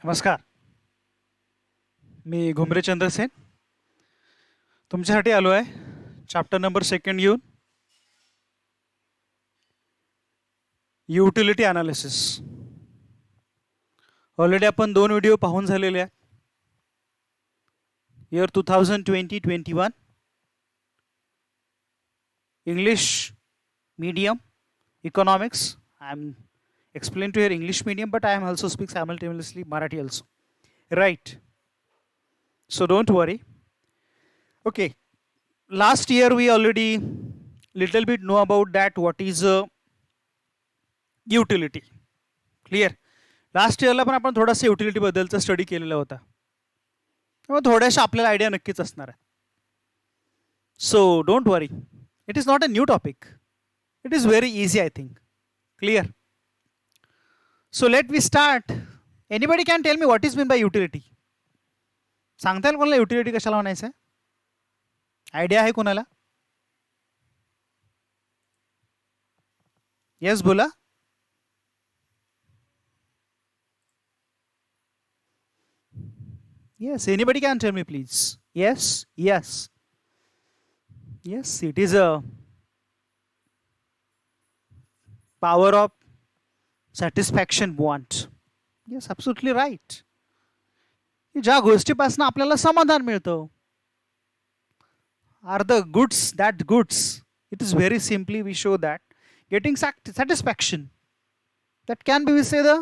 नमस्कार. मी घुमरे चंद्रसेन तुमच्यासाठी आलो आहे चॅप्टर नंबर 2 घेऊन युटिलिटी अनालिसिस. ऑलरेडी आपण 2 व्हिडिओ पाहून झालेले आहेत. Year 2020-21 English medium economics. I am explain to your English medium, but I am also speak simultaneously Marathi also. Right. So don't worry. Okay. Last year we already little bit know about that what is utility. Clear. Last इयरला पण आपण थोडासा utility बद्दलचा study केलेला होता. त्यामुळे थोड्याशा आपल्याला आयडिया नक्कीच असणार आहे. So don't worry. It is not a new topic. It is very easy I think. Clear. So let me start. Anybody can tell me what is mean by utility? सांगता येईल कोणाला युटिलिटी कशाला म्हणायचं आहे? Idea आहे कोणाला? Yes बोला. Yes, anybody can tell me please. Yes, yes. Yes, it is a power of satisfaction want. Yes, absolutely right. ज्या गोष्टीपासून आपल्याला समाधान मिळतं are the goods that goods. It is very simply we show that getting satisfaction. That can be we say the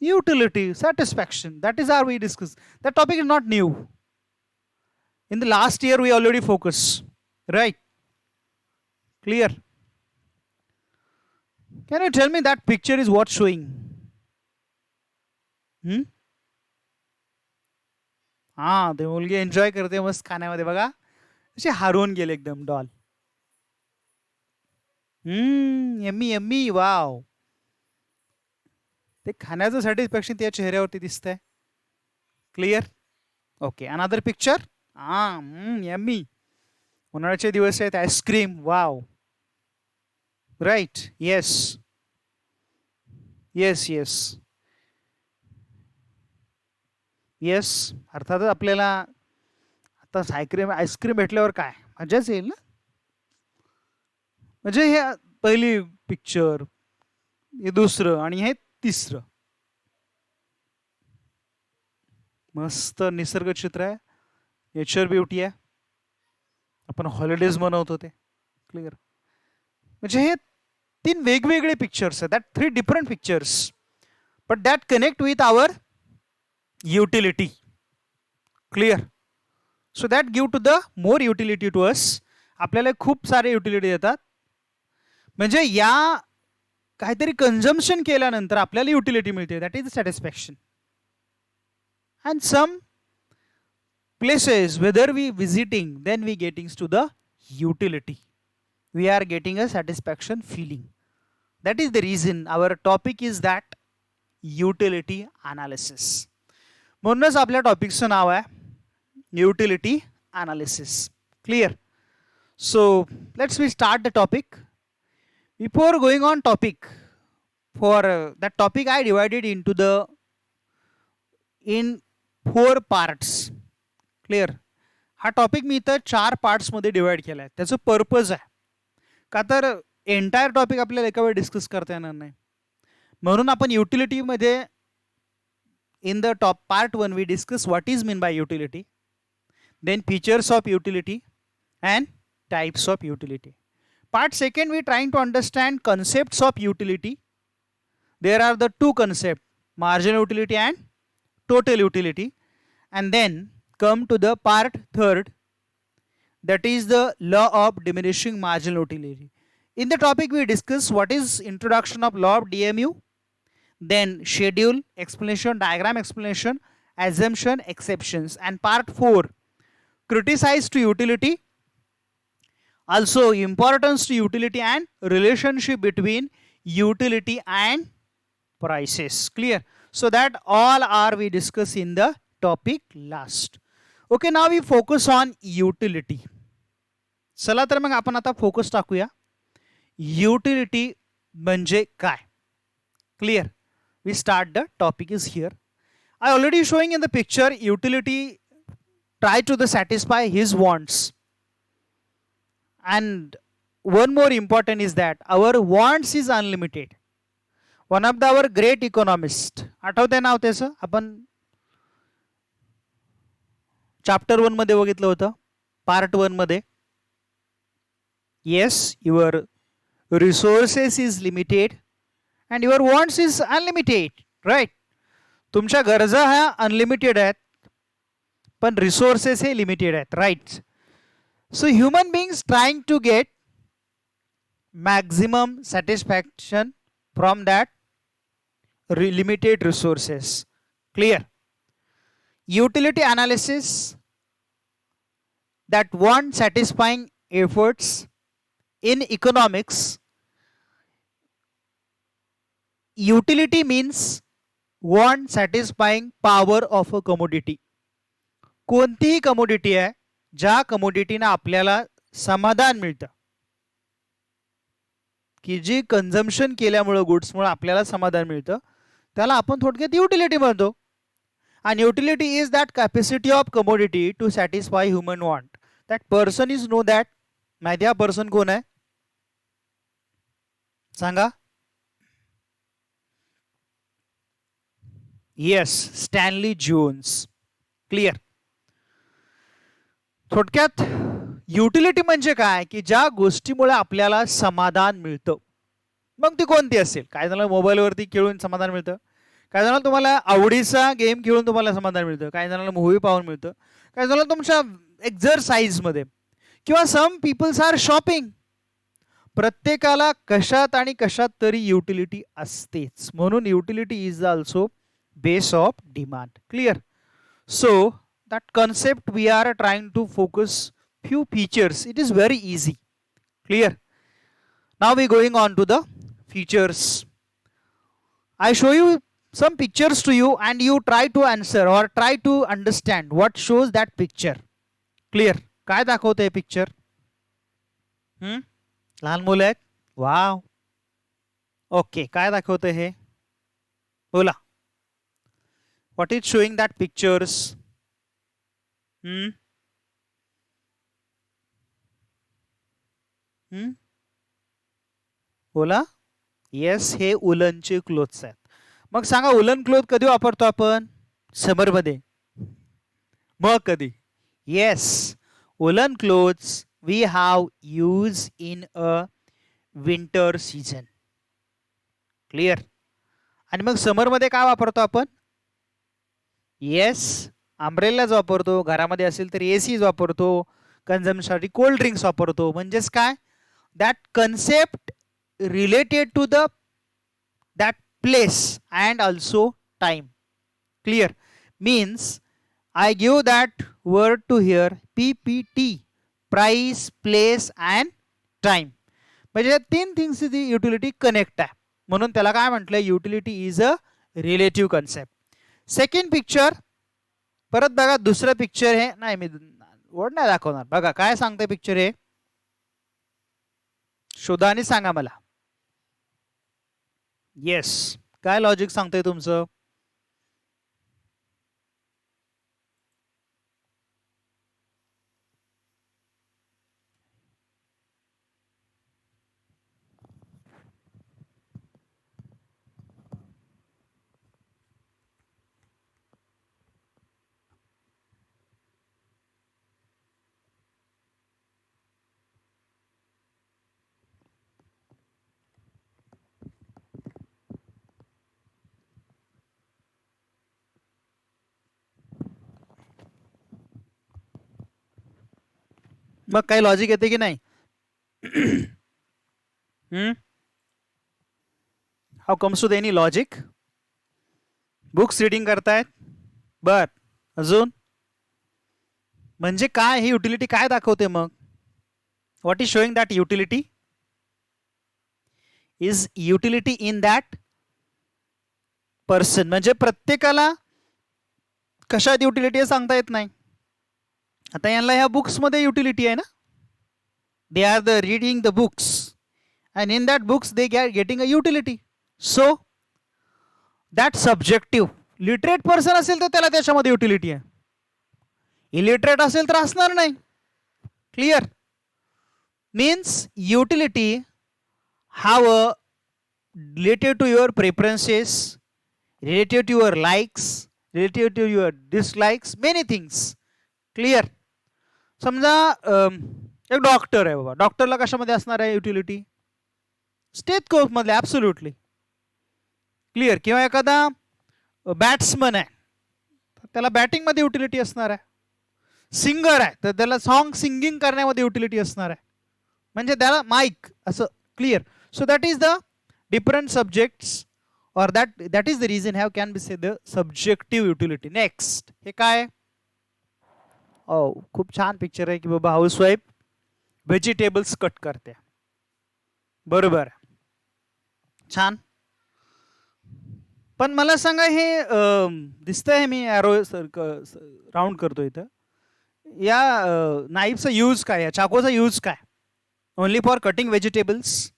utility satisfaction. That is how we discuss. That topic is not new. In the last year we already focused. Right? Clear? Can you tell me that picture is what showing? हाँ, ते मुलगी enjoy करते मस्त खाण्यामध्ये बघा. असे हरवून गेले एकदम डॉल. Yummy yummy. वाव. ते खाण्याचं सॅटिस्फॅक्शन त्या चेहऱ्यावरती दिसतंय. Clear. Okay. Another picture. Yummy. उन्हाळ्याचे दिवस आहेत. Ice cream. Wow. Right. Yes yes yes yes. अर्थातच आपल्याला आता आईस्क्रीम भेटल्यावर काय मजाच येईल ना. म्हणजे हे पहिली पिक्चर, हे दुसरं आणि हे तिसरं. मस्त निसर्ग चित्र आहे. नेचर ब्युटी आहे. आपण हॉलिडेज मनवतो ते. क्लिअर. म्हणजे हे 3 वेगवेगळे पिक्चर्स आहेत. That 3 different pictures but that connect with our utility. Clear. So that give to the more utility to us. आपल्याला खूप सारे युटिलिटी देतात. म्हणजे या काहीतरी कन्झम्पशन केल्यानंतर आपल्याला युटिलिटी मिळते. That is satisfaction. And some places whether we visiting then we getting to the utility. We are getting a satisfaction feeling. That is the reason our topic is that utility analysis. म्हणूनच आपल्या टॉपिकचं नाव आहे utility analysis. Clear. So let's we start the topic. Before going on topic for that topic I divided in 4 parts. Clear. हा topic मी इथं 4 पार्ट्समध्ये divide केला आहे. त्याचं पर्पज आहे का तर एंटायर टॉपिक आपल्याला एका वेळी डिस्कस करता येणार नाही. म्हणून आपण युटिलिटीमध्ये in the top part 1 we discuss what is mean by utility, then features of utility and types of utility. Part 2 we trying to understand concepts of utility. There are the 2 concepts, marginal utility and total utility. And then come to the part 3, that is the law of diminishing marginal utility. In the topic we discuss what is introduction of law of DMU, then schedule explanation, diagram explanation, assumption, exceptions, and part 4 criticize to utility, also importance to utility and relationship between utility and prices. Clear. So that all are we discuss in the topic last. Okay, now we focus on utility. चला तर मग आपण आता focus टाकूया utility म्हणजे काय. Clear. we start. The topic is here. I already showing in the picture utility try to satisfy his wants, and one more important is that our wants is unlimited. One of our great economist, आठवते नाव त्याचं, आपण chapter 1 मध्ये बघितलं होतं, part 1 मध्ये. Yes, your resources is limited and your wants is unlimited, right. तुमच्या गरजा ह्या अनलिमिटेड आहेत, पण रिसोर्सेस हे लिमिटेड आहेत, right. So human beings trying to get maximum satisfaction from that limited resources. Clear? Utility analysis that want satisfying efforts in economics. Utility means want satisfying power of a commodity. कोणतीही commodity आहे ज्या कमोडिटीने आपल्याला समाधान मिळतं, की जी consumption केल्यामुळे गुड्समुळे आपल्याला समाधान मिळतं, त्याला आपण थोडक्यात युटिलिटी म्हणतो. आणि utility is that capacity of commodity to satisfy human want. That person is know that. माहिती हा पर्सन कोण आहे? सांगा. Yes, Stanley Jones. क्लिअर? थोडक्यात युटिलिटी म्हणजे काय, की ज्या गोष्टीमुळे आपल्याला समाधान मिळतं, मग ती कोणती असेल. काय झालं, मोबाईलवरती खेळून समाधान मिळतं, काय झालं तुम्हाला आवडीचा गेम खेळून तुम्हाला समाधान मिळतं, काय झालं मूवी पाहून मिळतं, काय झालं तुमच्या एक्झरसाइजमध्ये, किंवा सम पीपल्स आर शॉपिंग. प्रत्येकाला कशात आणि कशात तरी युटिलिटी असतेच. म्हणून utility is also base of demand. Clear? So that concept we are trying to focus few features. It is very easy. Clear? Now we going on to the features. I show you some pictures to you and you try to answer or try to understand what shows that picture. Clear? काय दाखवते हे picture? लहान मुलं आहेत. Wow. Okay, काय दाखवते हे? बोला. What is showing that pictures? बोला. येस, हे उलनचे क्लोथ्स आहेत. मग सांगा, उलन क्लोथ कधी वापरतो आपण? समर मध्ये. मग कधी? Yes, woollen clothes we have use in a winter season. Clear? आणि मग समर मध्ये काय वापरतो आपण? येस, अम्ब्रेलाच वापरतो. घरामध्ये असेल तर एसीज वापरतो. कन्झम्पशनसाठी कोल्ड ड्रिंक्स वापरतो. म्हणजेच काय, that concept related to the that place and also time. Clear? Means I give that word to here PPT, price, place and time. म्हणजे तीन थिंग्सची युटिलिटी कनेक्ट आहे, म्हणून त्याला काय म्हटलं, utility is a relative concept. Second picture परत बघा. दुसरं पिक्चर हे नाही, मी वर्ड नाही दाखवणार. बघा काय सांगते पिक्चर हे, शोधा आणि सांगा मला. येस, काय लॉजिक सांगतंय तुमचं? मग काही लॉजिक येते की नाही? How comes to any logic? Books reading करतायत. बर, अजून म्हणजे काय, ही युटिलिटी काय दाखवते मग? What is showing that utility? Is utility in that person. म्हणजे प्रत्येकाला कशात युटिलिटी सांगता येत नाही. आता यांना ह्या बुक्स मध्ये युटिलिटी आहे ना. They are the reading the books and in that books they getting a utility. So that subjective. Literate person असेल तर त्याला त्याच्यामध्ये युटिलिटी आहे, इलिटरेट असेल तर असणार नाही. Clear? Means utility have a related to your preferences, related to your likes, related to your dislikes, many things. Clear? समजा एक डॉक्टर आहे बाबा, डॉक्टरला कशामध्ये असणार आहे युटिलिटी? स्टेथोस्कोप मधले, ॲब्सोल्युटली. क्लिअर? किंवा एखादा बॅट्समन आहे, त्याला बॅटिंग मध्ये युटिलिटी असणार आहे. सिंगर आहे तर त्याला सॉन्ग सिंगिंग करण्यामध्ये युटिलिटी असणार आहे, म्हणजे त्याला माईक असं. Clear? So that is the different subjects, और that is the reason how can be say the subjective utility. Next, हे काय? खूप छान पिक्चर आहे की बाबा हाऊसवाईफ व्हेजिटेबल्स कट करते. बरोबर, छान. पण मला सांगा, हे दिसतंय, मी ॲरो राऊंड करतो इथं, या नाईफचा यूज काय, या चाकूचा यूज काय? Only for cutting vegetables?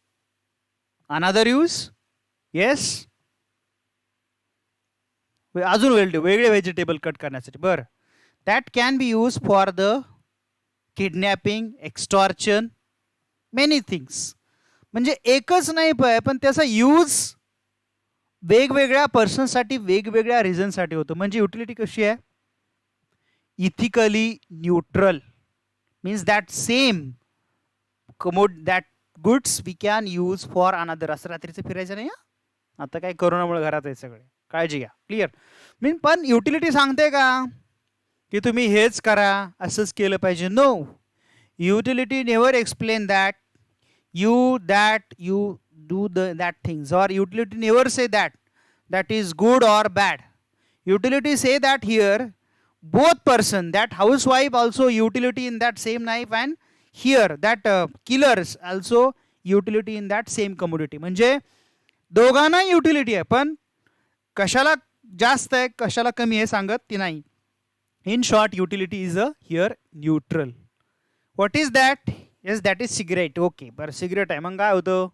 Another use? Yes, अजून वेगळे व्हेजिटेबल कट करण्यासाठी. बरं, that can be use for the kidnapping, extortion, many things. म्हणजे एकच नाही पण त्याचा यूज वेगवेगळ्या पर्सनसाठी, वेगवेगळ्या रिझनसाठी होतो. म्हणजे युटिलिटी कशी आहे? Ethically neutral. Means that same that goods we can use for another. असं रात्रीचं फिरायचं नाही. आता काय कोरोनामुळे घरात आहे सगळे, काळजी घ्या. क्लिअर? पण युटिलिटी सांगते का की तुम्ही हेच करा, असंच केलं पाहिजे? No, utility never explain that you do that things, or utility never say that is good or bad. Utility say that here both person, that housewife also utility in that same knife, and here that killers also utility in that same commodity. म्हणजे दोघांना utility आहे, पण कशाला जास्त आहे कशाला कमी आहे सांगत ती नाही. In short, utility is a here neutral. What is that? Yes, that is cigarette. Okay, बरं, सिगरेट आहे, मग काय होतं?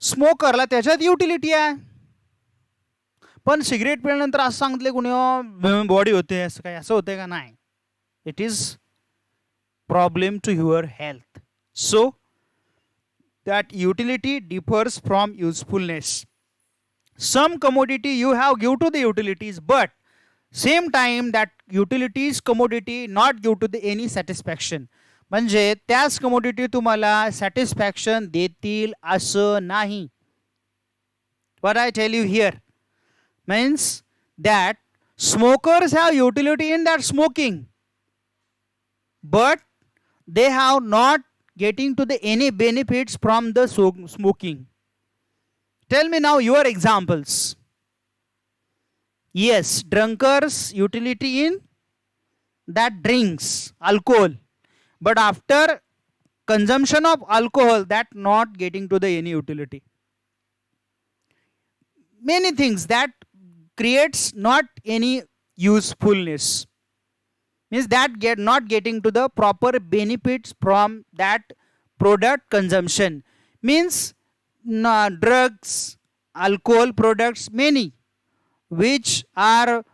स्मोकरला त्याच्यात युटिलिटी आहे, पण सिगरेट पिल्यानंतर असं सांगितले कुणी बॉडी होते, असं काय असं होते का? नाही. It is problem to your health. So that utility differs from usefulness. Some commodity you have give to the utilities, but same time that utilities commodity not give to the any satisfaction. म्हणजे त्याच commodity तुम्हाला satisfaction देतील असं नाही. what I tell you here means that smokers have utility in that smoking, but they have not getting to the any benefits from the smoking. Tell me now your examples. Yes, drunkards utility in that drinks alcohol, but after consumption of alcohol that not getting to the any utility. Many things that creates not any usefulness, means that not getting to the proper benefits from that product consumption. Means drugs, alcohol products, many which are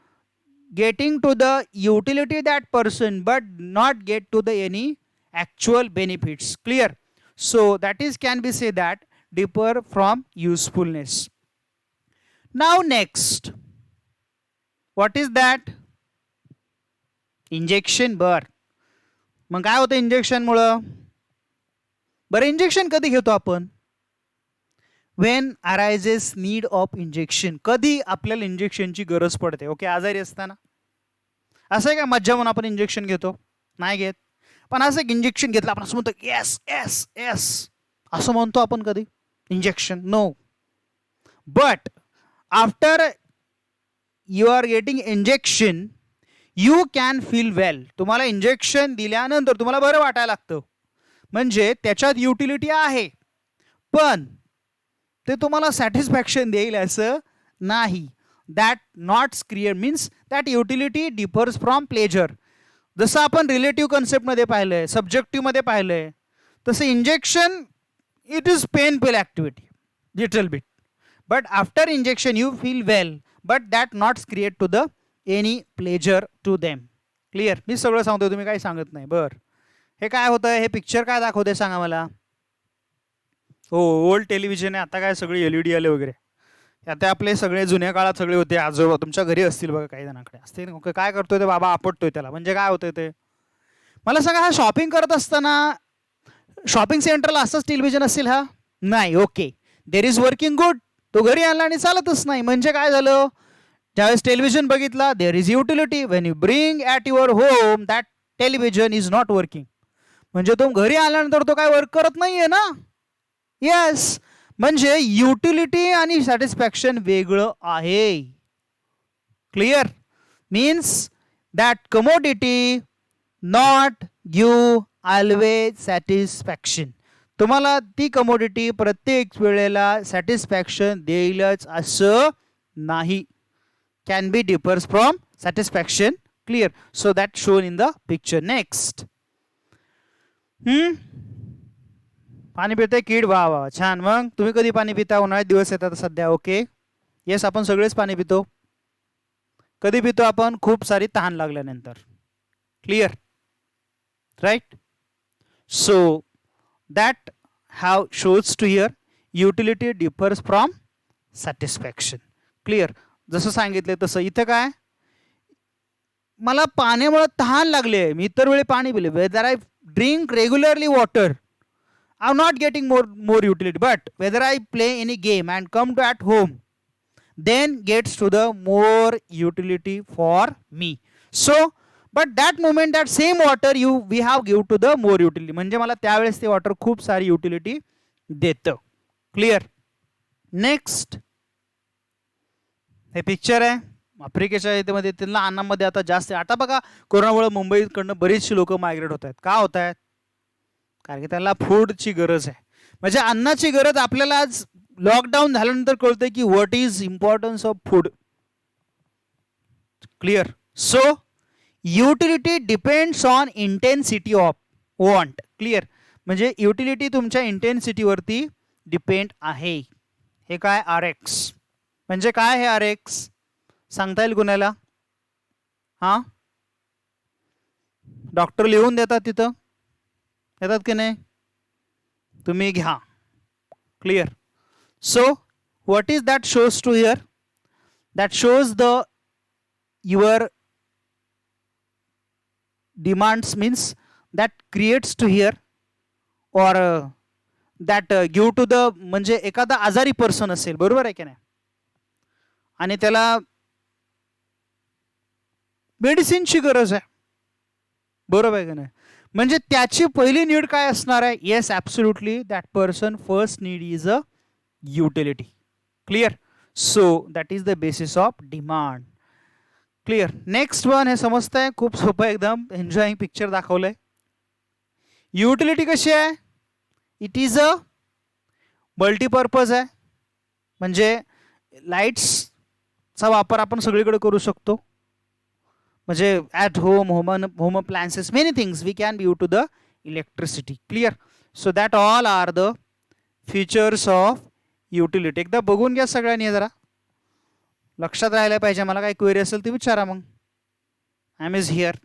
getting to the utility that person but not get to the any actual benefits. Clear? So that is can be say that differ from usefulness. Now next, what is that? Injection. बर, मग काय होतं injection मुळे? बरं, injection कधी घेतो आपण? Wien arises need of injection. कधी आपल्याला इंजेक्शनची गरज पडते? ओके, आजारी असताना. असं आहे का मज्जा म्हणून आपण इंजेक्शन घेतो? नाही घेत. पण असं एक इंजेक्शन घेतलं आपण असं म्हणतो येस एस एस असं म्हणतो आपण कधी injection? No. But after you are getting injection you can feel well. तुम्हाला इंजेक्शन दिल्यानंतर तुम्हाला बरं वाटायला लागतं, म्हणजे त्याच्यात युटिलिटी आहे, पण ते तुम्हाला सॅटिस्फॅक्शन देईल असं नाही. That not create means that utility differs from pleasure. जसं आपण रिलेटिव्ह कन्सेप्टमध्ये पाहिलंय, सब्जेक्टिव्हमध्ये पाहिलंय, तसं injection it is painful activity. little bit. But after injection you feel well, but that not create to the any pleasure to them. Clear. मी सगळं सांगतो, तुम्ही काही सांगत नाही. बर, हे काय होतं, हे पिक्चर काय दाखवते सांगा मला. हो, ओल्ड टेलिव्हिजन आहे. आता काय सगळे LED आले वगैरे. आता आपले सगळे जुन्या काळात सगळे होते. आजोबा तुमच्या घरी असतील बघा, काही जणांकडे असते. काय करतोय ते बाबा, आपटतोय त्याला. म्हणजे काय होतंय ते मला सांगा. हा शॉपिंग करत असताना शॉपिंग सेंटरला असंच टेलिव्हिजन असेल? हा नाही. Okay, there is working good. तो घरी आणला आणि चालतच नाही. म्हणजे काय झालं, ज्यावेळेस टेलिव्हिजन बघितला, there is utility. Wien you bring at your home that television is not working. म्हणजे तो घरी आल्यानंतर तो काय वर्क करत नाहीये ना. येस, म्हणजे युटिलिटी आणि सॅटिस्फॅक्शन वेगळं आहे. Clear. Means that commodity not give always satisfaction. तुम्हाला ती कमोडिटी प्रत्येक वेळेला सॅटिस्फॅक्शन देईलच असं नाही. Can be differs from satisfaction. Clear. So that shown in the picture. Next. पाणी पितोय किड. वा वा, छान. मग तुम्ही कधी पाणी पिता? उन्हाळ्यात दिवस येतात सध्या. ओके, येस, आपण सगळेच पाणी पितो. कधी पितो आपण? खूप सारी तहान लागल्यानंतर. Clear, right. So that how shows to here utility differs from satisfaction. Clear. जसं सांगितलं तसं इथं काय, मला पाण्यामुळे तहान लागली आहे, मी इतर वेळी पाणी पिले. Whether I drink regularly water, I am not getting more utility. But whether I play any game and come to at home, then gets to the more utility for me. So but that moment that same water we have give to the more utility. म्हणजे मला त्यावेळेस ते water खूप सारी utility देतं. Clear. Next. हे picture आहे आफ्रिकेच्या याच्यामध्ये. त्यांना अन्नामध्ये आता जास्त. आता बघा, कोरोनामुळे मुंबईकडनं बरीचशी लोक मायग्रेट होत आहेत. का होत आहेत? कारण की त्यांना फूडची गरज आहे. म्हणजे अन्नाची गरज आपल्याला आज लॉकडाऊन झाल्यानंतर कळतंय की what is importance of food. Clear. So utility depends on intensity of want. Clear. म्हणजे युटिलिटी तुमच्या इंटेन्सिटीवरती डिपेंड आहे. हे काय RX म्हणजे काय? हे RX सांगता येईल कुणाला? हां, डॉक्टर लिहून देतात तिथं, येतात की नाही? तुम्ही घ्या. Clear. So what is that shows to here? That shows the your demands. Means that creates to here और दॅट गिव्ह टू द. म्हणजे एखादा आजारी पर्सन असेल, बरोबर आहे की नाही, आणि त्याला मेडिसिनची गरज आहे, बरोबर आहे की नाही, म्हणजे त्याची पहिली नीड काय असणार आहे? Yes, absolutely, that person first need is a utility. Clear. So that is the basis of demand. Clear. Next one. हे समजतंय? खूप सोपं एकदम. एन्जॉईंग पिक्चर दाखवलंय. युटिलिटी कशी आहे? इट इज अ मल्टीपर्पज आहे. म्हणजे लाईट्सचा वापर आपण सगळीकडे करू शकतो. म्हणजे at home appliances, many things we can be use to the electricity. Clear. So that all are the features of utility. एकदा बघून घ्या सगळ्यांनी, जरा लक्षात राहायला पाहिजे. मला काही क्वेरी असेल ती विचारा. मग आय एम इज हिअर.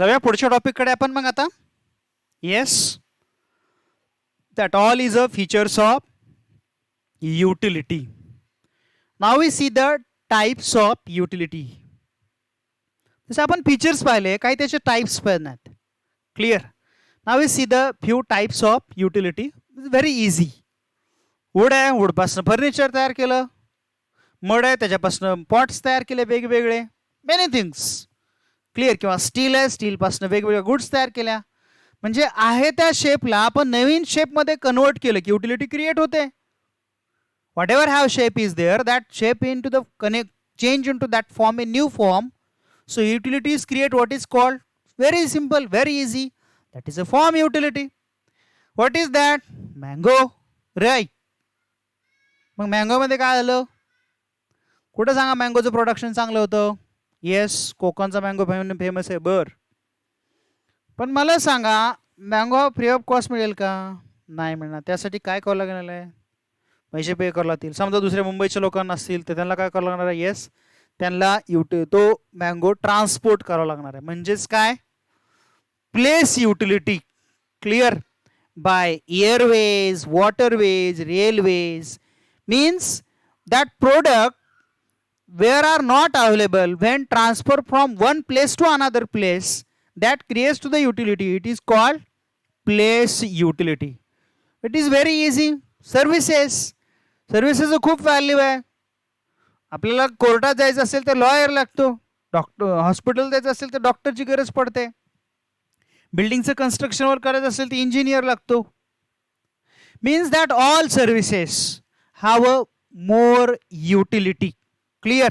जाऊया पुढच्या टॉपिककडे आपण मग आता. Yes, that all is a features of utility. Now we see the types of utility. जसे आपण फीचर्स पाहिले, काही त्याचे टाइप्स पण आहेत. Clear. Now we see the few types of utility. Very easy. Wood आहे, वूडपासून फर्निचर तयार केलं. मड आहे, त्याच्यापासून पॉट्स तयार केले वेगवेगळे. Many things. क्लिअर. किंवा स्टील आहे, स्टीलपासून वेगवेगळ्या गुड्स तयार केल्या. म्हणजे आहे त्या शेपला आपण नवीन शेपमध्ये कन्वर्ट केलं की युटिलिटी क्रिएट होते. Whatever have shape is there, that shape in to the connect change in to that form in new form. So utilities create what is called, very simple, very easy, that is a farm utility. What is that? Mango, right? मग mango मध्ये काय झालं? कुठं सांगा मँगोचं production चांगलं होतं? Yes, कोकणचा mango famous आहे. बर, पण मला सांगा मँगो फ्री ऑफ कॉस्ट मिळेल का? नाही मिळणार. त्यासाठी काय करावं लागणार आहे? पैसे पे करावं लागतील. समजा दुसऱ्या मुंबईच्या लोकांना असतील तर त्यांना काय करावं लागणार आहे? येस, त्यांना तो मँगो ट्रान्सपोर्ट करावा लागणार आहे. म्हणजेच काय? Place utility. Clear. By airways, waterways, railways. Means that product where are not available when transfer from one place to another place, that creates to the utility. It is called place utility. It is very easy. Services. Services खूप value आहे. आपल्याला कोर्टात जायचं असेल तर lawyer लागतो. Doctor hospital जायचं असेल तर डॉक्टरची गरज पडते. बिल्डिंगचं कन्स्ट्रक्शन वर करायचं असेल तर इंजिनियर लागतो. Means that all services have a more utility. Clear.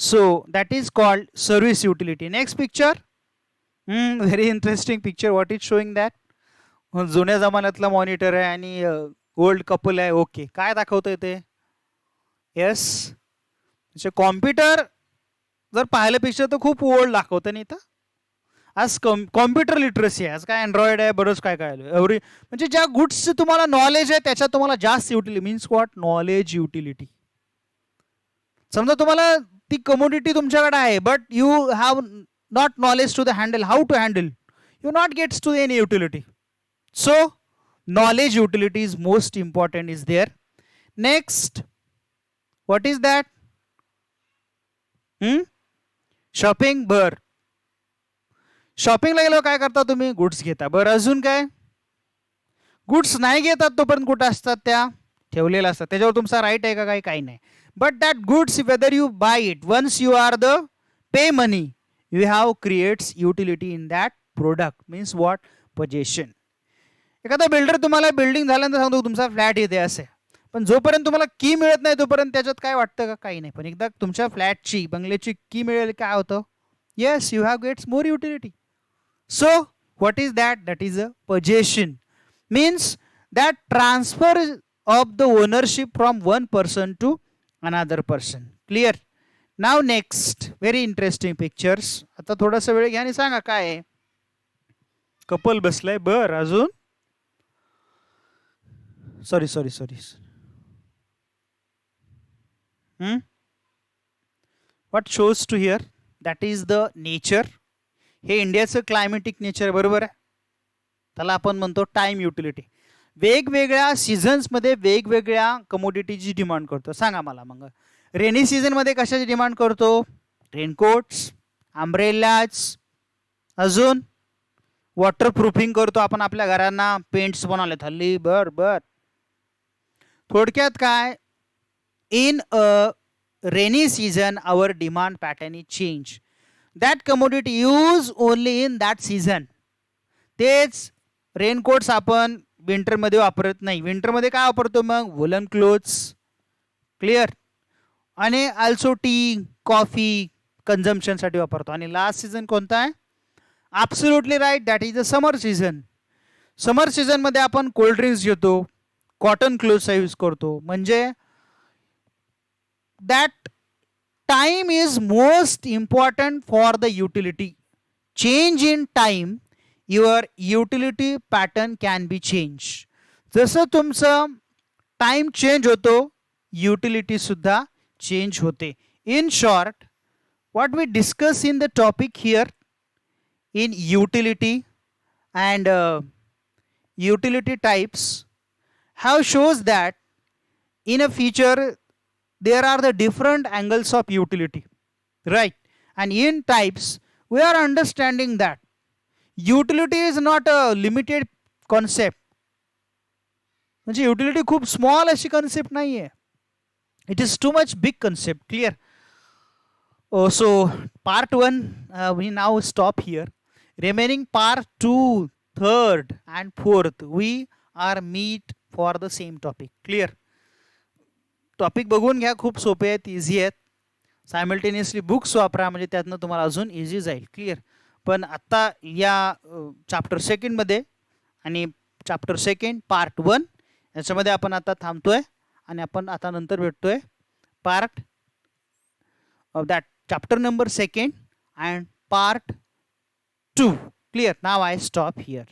So that is called service utility. Next picture. Very interesting picture. What is showing that? जुन्या जमान्यातला मॉनिटर आहे आणि ओल्ड कपल आहे. ओके, काय दाखवतंय ते? येस, कॉम्प्युटर जर पाहिलं picture तर खूप ओल्ड दाखवतं नाही तर आज कॉम्प्युटर लिटरसी आहे. आज काय अँड्रॉइड आहे, बरंच काय काय एवढी. म्हणजे ज्या गुड्सचं तुम्हाला नॉलेज आहे त्याच्यात तुम्हाला जास्त utility. Means what? Knowledge utility. समजा तुम्हाला ती कमोडिटी तुमच्याकडे आहे but you have not knowledge to the handle, how to handle, you not gets to any utility. So knowledge utility is most important is there. Next, what is that? Shopping. बर, शॉपिंगला गेलो काय करता तुम्ही? Goods घेता. बरं, अजून काय? गुड्स नाही घेतात तोपर्यंत कुठं असतात? त्या ठेवलेल्या असतात. त्याच्यावर तुमचा राईट आहे का? काही नाही. But that goods, whether you buy it, once you are the pay money, you have creates utility in that product. Means what? Possession. एखादा बिल्डर तुम्हाला बिल्डिंग झाल्यानंतर सांगतो तुमचा फ्लॅट येते असे, पण जोपर्यंत तुम्हाला की मिळत नाही तोपर्यंत त्याच्यात काय वाटतं का? काही नाही. पण एकदा तुमच्या फ्लॅटची, बंगल्याची की मिळेल काय होतं? Yes, you have gets more utility. So what is that? That is a possession. Means that transfer of the ownership from one person to another person. Clear. Now next, very interesting pictures. आता थोडासा वेळ घ्या आणि सांगा काय आहे? Couple बसलाय. बर, अजून? Sorry. What shows to here? That is the nature. हे इंडियाचं क्लायमेटिक नेचर, बरोबर आहे. त्याला आपण म्हणतो टाइम युटिलिटी. वेगवेगळ्या सीझन्समध्ये वेगवेगळ्या कमोडिटीची डिमांड करतो. सांगा मला मग, रेनी सीझनमध्ये कशाची डिमांड करतो? रेनकोट्स, अम्ब्रेलाज, अजून वॉटरप्रूफिंग करतो आपण आपल्या घरांना. पेंट्स बनवलेत हल्ली. बर. थोडक्यात काय? In a rainy season our demand pattern is change. That commodity use only in that season. तेच रेनकोट्स आपण विंटरमध्ये वापरत नाही. विंटरमध्ये काय वापरतो मग? Woollen clothes. क्लिअर. आणि ऑल्सो टी, कॉफी कन्झम्पशनसाठी वापरतो. आणि लास्ट सीझन कोणता आहे? Absolutely right, that is the summer season. Summer सीझनमध्ये आपण कोल्ड ड्रिंक्स घेतो, कॉटन क्लोथ्सचा यूज करतो. म्हणजे that time is most important for the utility. Change in time, your utility pattern can be change. जसं तुमचं टाइम चेंज होतो utility सुद्धा चेंज होते. In short, what we discuss in the topic here, in utility and utility types have shows that in a feature there are the different angles of utility, right? And in types we are understanding that utility is not a limited concept. म्हणजे utility खूप small अशी concept नाही आहे. It is too much big concept. Clear? So part 1 we now stop here. Remaining part 2, 3rd and 4th we are meet for the same topic. Clear? Topic बघून घ्या, खूप सोपे आहेत, इझी आहेत. सायमल्टेनियसली बुक्स वापरा म्हणजे त्यातनं तुम्हाला अजून इझी जाईल. क्लिअर? पण आत्ता या चॅप्टर सेकंडमध्ये आणि चॅप्टर सेकंड पार्ट 1 याच्यामध्ये आपण आता थांबतोय आणि आपण आता नंतर भेटतोय part of that chapter number 2 and part 2. Clear? Now I stop here.